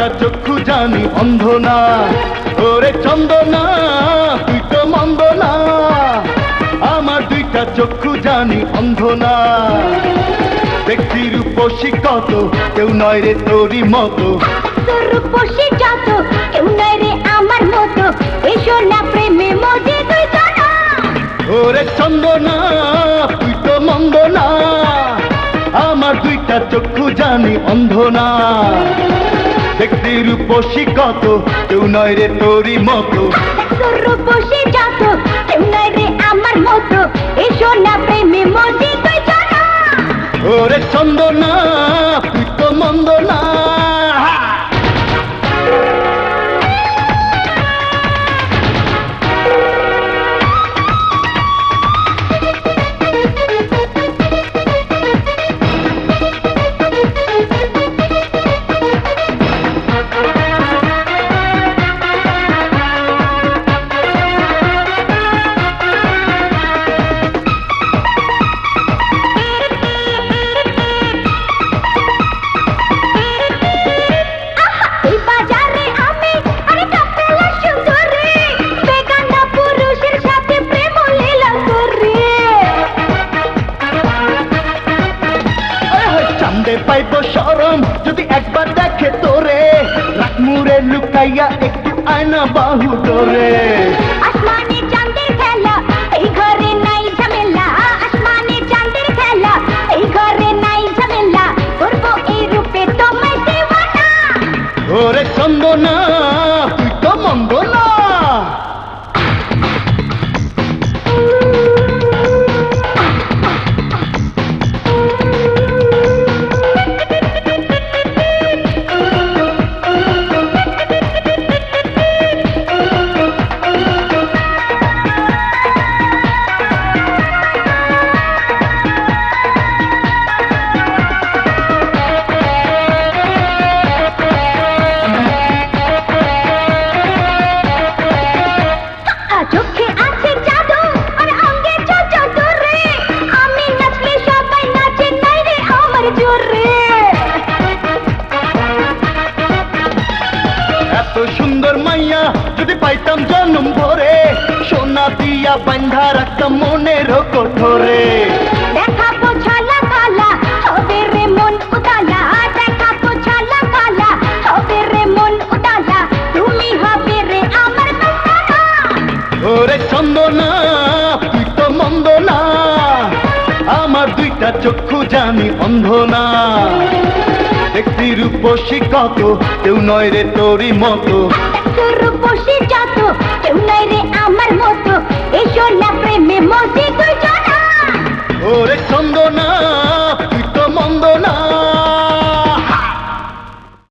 দুইটা চক্ষু জানি অন্ধ না, ওরে চন্দনা তুই তো মন্দ না, আমার দুইটা চক্ষু জানি অন্ধ না। দেখছি রূপসী কত, কেউ নয় রে তোরই মতো, রূপসী যত কেউ নয় রে আমার মতো, এসো না প্রেমে মজি তুই জানা। ওরে চন্দনা তুই তো মন্দ না, আমার দুইটা চক্ষু জানি অন্ধ না। দেখছি রূপসী কত, কেউ নয় রে তোরই মতো, রূপসী যত কেউ নয় রে আমার মতো, এসো না প্রেমে মজি তুই জানা। ওরে চন্দনা তুই তো মন্দ না। পাইব শরম যদি একবার দেখে তোরে, রাত মুড়ে লুকাইয়া একটু আয়না বাহু তোরে। আসমানে চাঁদের খেলা এই ঘরে নাই ঝামেলা, আসমানে চাঁদের খেলা এই ঘরে নাই ঝামেলা, করবো এই রূপে তোমায় দেওয়ানা। ওরে চন্দনা তুই তো মন্দ না। চোখে আছে জাদু আর অঙ্গে চতুরে, আমি নাচলে সবাই নাচে নাই রে আমার জোরে। এত সুন্দর মাইয়া যদি পাইতাম জন্ম ভরে, সোনা দিয়া বান্ধা রাখতাম মনের কোঠরে। দেখাবো ছালা কালা হবে রে মন উদালা, দেখাবো ছালা কালা হবে রে মন উদালা, তুমি হবে রে আমার মস্তানা। ওরে চন্দনা তুই তো মন্দ না, আমার দুইটা চক্ষু জানি অন্ধ না। দেখছি রূপসী কত, কেউ নয় রে তোরই মতো, রূপসী যত কেউ নাই রে আমার মতো, এসো না প্রেমে মজি তুই জানা। ওরে চন্দনা তুই